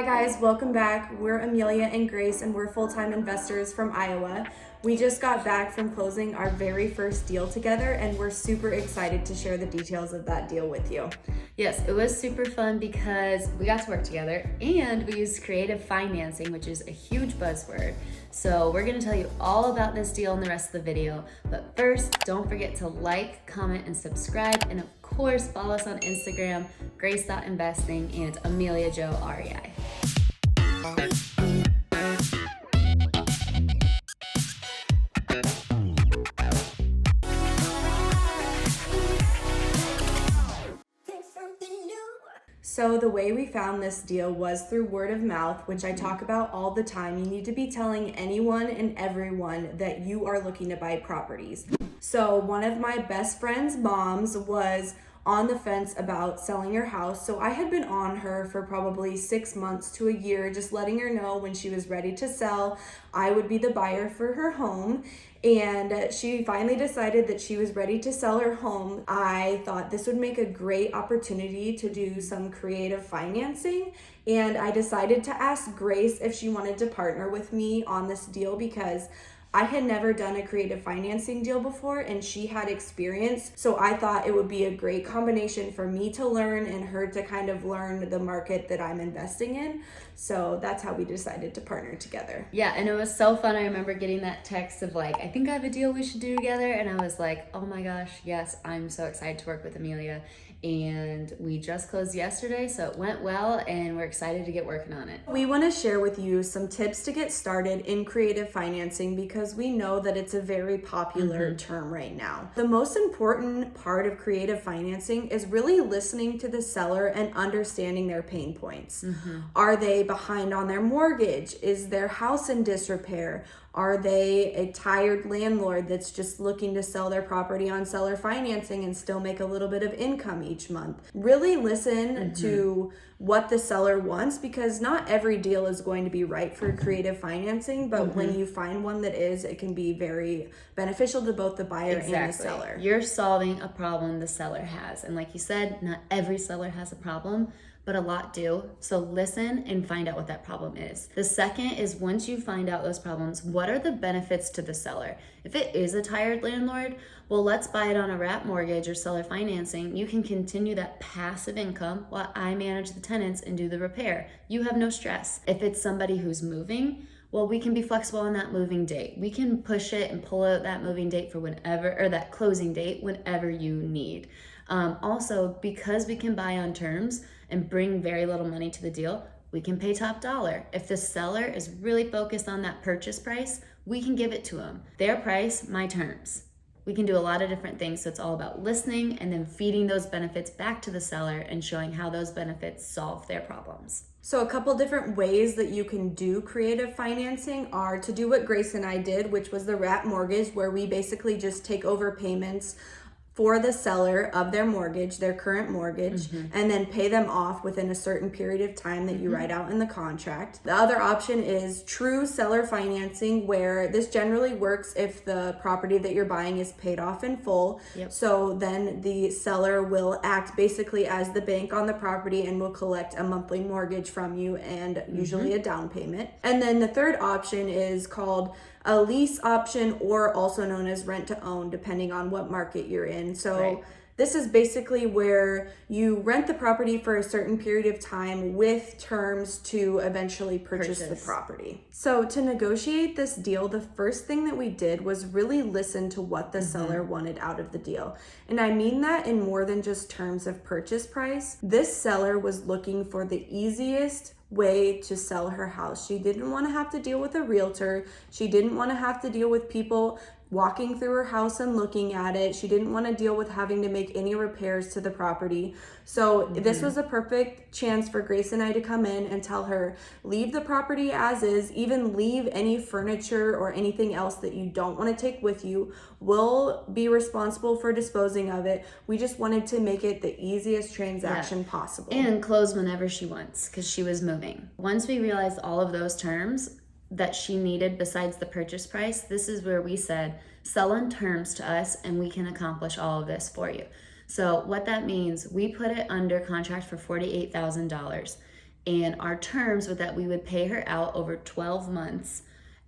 Hi guys, welcome back. We're Amelia and Grace and we're full-time investors from Iowa. We just got back from closing our very first deal together and we're super excited to share the details of that deal with you. Yes, it was super fun because we got to work together and we used creative financing, which is a huge buzzword. So we're gonna tell you all about this deal in the rest of the video. But first, don't forget to like, comment, and subscribe. And of course, follow us on Instagram, grace.investing and Amelia Jo REI. So the way we found this deal was through word of mouth, which I talk about all the time. You need to be telling anyone and everyone that you are looking to buy properties. So one of my best friend's moms was on the fence about selling her house. So I had been on her for probably 6 months to a year, just letting her know when she was ready to sell, I would be the buyer for her home. And she finally decided that she was ready to sell her home. I thought this would make a great opportunity to do some creative financing. And I decided to ask Grace if she wanted to partner with me on this deal because I had never done a creative financing deal before and she had experience. So I thought it would be a great combination for me to learn and her to kind of learn the market that I'm investing in. So that's how we decided to partner together. Yeah, and it was so fun. I remember getting that text of like, I think I have a deal we should do together. And I was like, oh my gosh, yes, I'm so excited to work with Amelia. And we just closed yesterday, so it went well and we're excited to get working on it. We want to share with you some tips to get started in creative financing because we know that it's a very popular term right now. The most important part of creative financing is really listening to the seller and understanding their pain points. Are they behind on their mortgage? Is their house in disrepair? Are they a tired landlord that's just looking to sell their property on seller financing and still make a little bit of income each month? Really listen to what the seller wants because not every deal is going to be right for creative financing, but when you find one that is, it can be very beneficial to both the buyer and the seller. You're solving a problem the seller has. And like you said, not every seller has a problem, but a lot do. So listen and find out what that problem is. The second is once you find out those problems, what are the benefits to the seller? If it is a tired landlord, well, let's buy it on a wrap mortgage or seller financing. You can continue that passive income while I manage the tenants and do the repair. You have no stress. If it's somebody who's moving, well, we can be flexible on that moving date. We can push it and pull out that moving date for whenever, or that closing date whenever you need. Also, because we can buy on terms and bring very little money to the deal, we can pay top dollar. If the seller is really focused on that purchase price, we can give it to them. Their price, my terms. We can do a lot of different things. So it's all about listening and then feeding those benefits back to the seller and showing how those benefits solve their problems. So a couple different ways that you can do creative financing are to do what Grace and I did, which was the wrap mortgage, where we basically just take over payments for the seller of their mortgage, their current mortgage, and then pay them off within a certain period of time that you write out in the contract. The other option is true seller financing, where this generally works if the property that you're buying is paid off in full. So then the seller will act basically as the bank on the property and will collect a monthly mortgage from you and usually a down payment. And then the third option is called a lease option, or also known as rent to own, depending on what market you're in. So this is basically where you rent the property for a certain period of time with terms to eventually purchase the property. So to negotiate this deal, the first thing that we did was really listen to what the seller wanted out of the deal. And I mean that in more than just terms of purchase price. This seller was looking for the easiest way to sell her house. She didn't want to have to deal with a realtor. She didn't want to have to deal with people walking through her house and looking at it. She didn't want to deal with having to make any repairs to the property. So this was a perfect chance for Grace and I to come in and tell her, leave the property as is, even leave any furniture or anything else that you don't want to take with you. We'll be responsible for disposing of it. We just wanted to make it the easiest transaction possible. And close whenever she wants, because she was moving. Once we realized all of those terms that she needed besides the purchase price, this is where we said, sell on terms to us and we can accomplish all of this for you. So what that means, we put it under contract for $48,000. And our terms were that we would pay her out over 12 months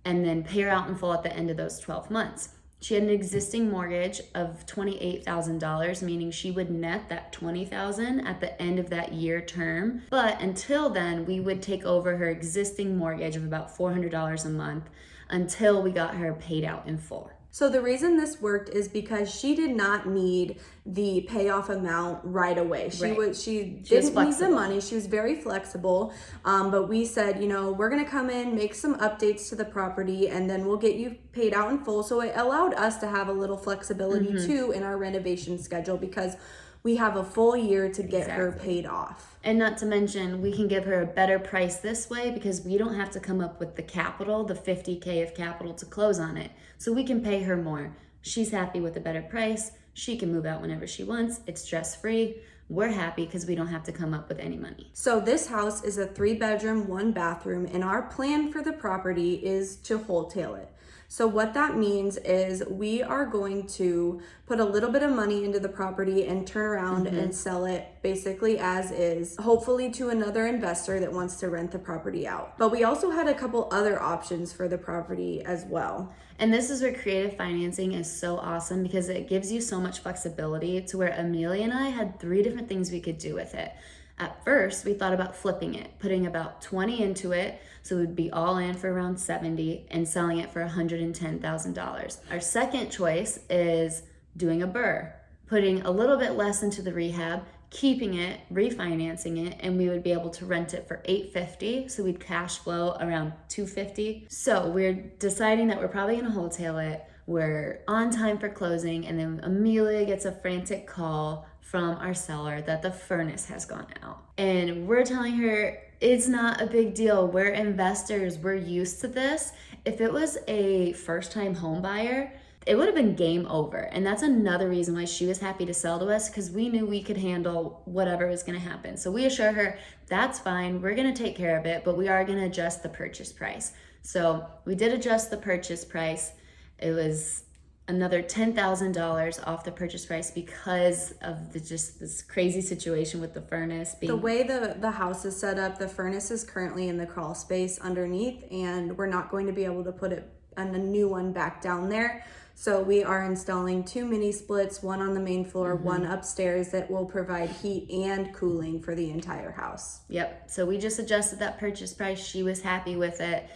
and then pay her out in full at the end of those 12 months. She had an existing mortgage of $28,000, meaning she would net that $20,000 at the end of that year term. But until then, we would take over her existing mortgage of about $400 a month until we got her paid out in full. So the reason this worked is because she did not need the payoff amount right away. She didn't need the money. She was very flexible. But we said, we're gonna come in, make some updates to the property, and then we'll get you paid out in full. So it allowed us to have a little flexibility too in our renovation schedule, because we have a full year to get her paid off. And not to mention, we can give her a better price this way because we don't have to come up with the capital, the $50K of capital to close on it. So we can pay her more. She's happy with a better price. She can move out whenever she wants. It's stress-free. We're happy because we don't have to come up with any money. So this house is a 3-bedroom, 1-bathroom, and our plan for the property is to wholetail it. So what that means is we are going to put a little bit of money into the property and turn around and sell it basically as is, hopefully to another investor that wants to rent the property out. But we also had a couple other options for the property as well. And this is where creative financing is so awesome because it gives you so much flexibility to where Amelia and I had 3 different things we could do with it. At first, we thought about flipping it, putting about 20 into it, so we'd be all in for around 70 and selling it for $110,000. Our second choice is doing a BRRRR, putting a little bit less into the rehab, keeping it, refinancing it, and we would be able to rent it for $850, so we'd cash flow around $250. So we're deciding that we're probably gonna wholetail it. We're on time for closing, and then Amelia gets a frantic call from our seller that the furnace has gone out. And we're telling her it's not a big deal. We're investors. We're used to this. If it was a first-time home buyer, it would have been game over. And that's another reason why she was happy to sell to us, because we knew we could handle whatever was going to happen. So we assure her that's fine. We're going to take care of it, but we are going to adjust the purchase price. So we did adjust the purchase price. It was another $10,000 off the purchase price because of just this crazy situation with the furnace being... The way the house is set up, the furnace is currently in the crawl space underneath, and we're not going to be able to put it on a new one back down there. So we are installing 2 mini splits, one on the main floor, one upstairs, that will provide heat and cooling for the entire house. Yep. So we just adjusted that purchase price. She was happy with it.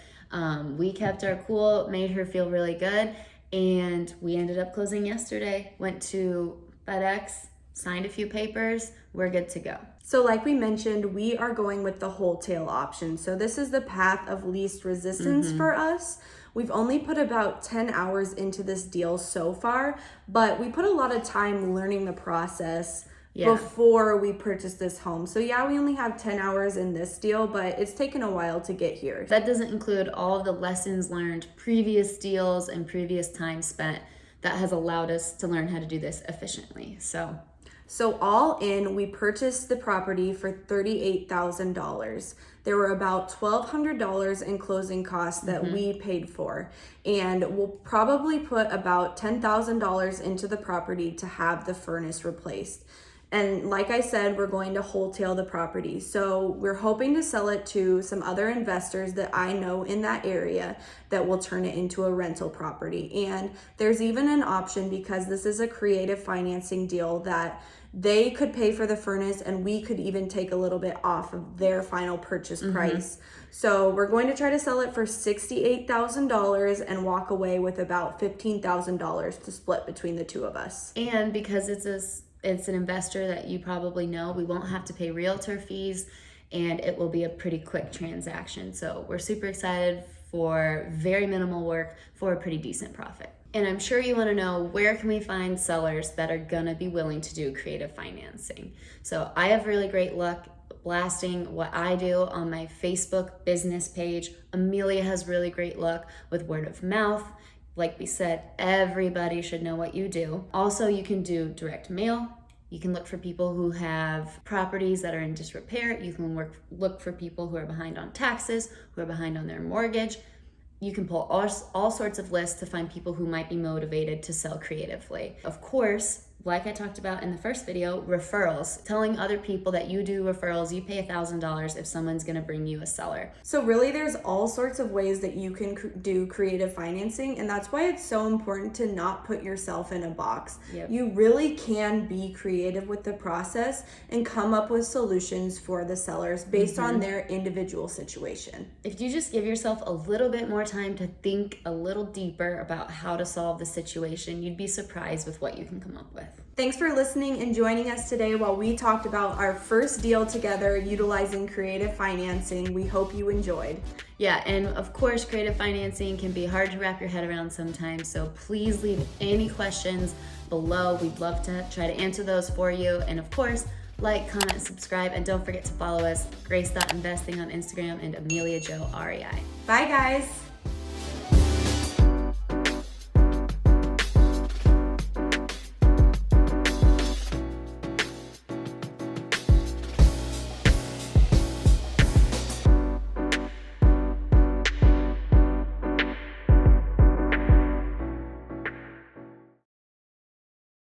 We kept her cool, made her feel really good. And we ended up closing yesterday, went to FedEx, signed a few papers, we're good to go. So like we mentioned, we are going with the wholetail option. So this is the path of least resistance for us. We've only put about 10 hours into this deal so far, but we put a lot of time learning the process before we purchased this home. So yeah, we only have 10 hours in this deal, but it's taken a while to get here. That doesn't include all of the lessons learned, previous deals, and previous time spent that has allowed us to learn how to do this efficiently. So all in, we purchased the property for $38,000. There were about $1,200 in closing costs that we paid for. And we'll probably put about $10,000 into the property to have the furnace replaced. And like I said, we're going to wholetail the property. So we're hoping to sell it to some other investors that I know in that area that will turn it into a rental property. And there's even an option, because this is a creative financing deal, that they could pay for the furnace and we could even take a little bit off of their final purchase price. So we're going to try to sell it for $68,000 and walk away with about $15,000 to split between the two of us. And because it's an investor that you probably know, we won't have to pay realtor fees, and it will be a pretty quick transaction. So we're super excited for very minimal work for a pretty decent profit. And I'm sure you want to know, where can we find sellers that are gonna be willing to do creative financing? So I have really great luck blasting what I do on my Facebook business page. Amelia has really great luck with word of mouth. Like we said, everybody should know what you do. Also, you can do direct mail. You can look for people who have properties that are in disrepair. You can look for people who are behind on taxes, who are behind on their mortgage. You can pull all sorts of lists to find people who might be motivated to sell creatively. Of course, like I talked about in the first video, referrals. Telling other people that you do referrals, you pay $1,000 if someone's gonna bring you a seller. So really there's all sorts of ways that you can do creative financing, and that's why it's so important to not put yourself in a box. Yep. You really can be creative with the process and come up with solutions for the sellers based on their individual situation. If you just give yourself a little bit more time to think a little deeper about how to solve the situation, you'd be surprised with what you can come up with. Thanks for listening and joining us today while we talked about our first deal together utilizing creative financing. We hope you enjoyed. Yeah, and of course, creative financing can be hard to wrap your head around sometimes, so please leave any questions below. We'd love to try to answer those for you. And of course, like, comment, subscribe, and don't forget to follow us, Grace.investing on Instagram and Amelia Jo REI. Bye, guys.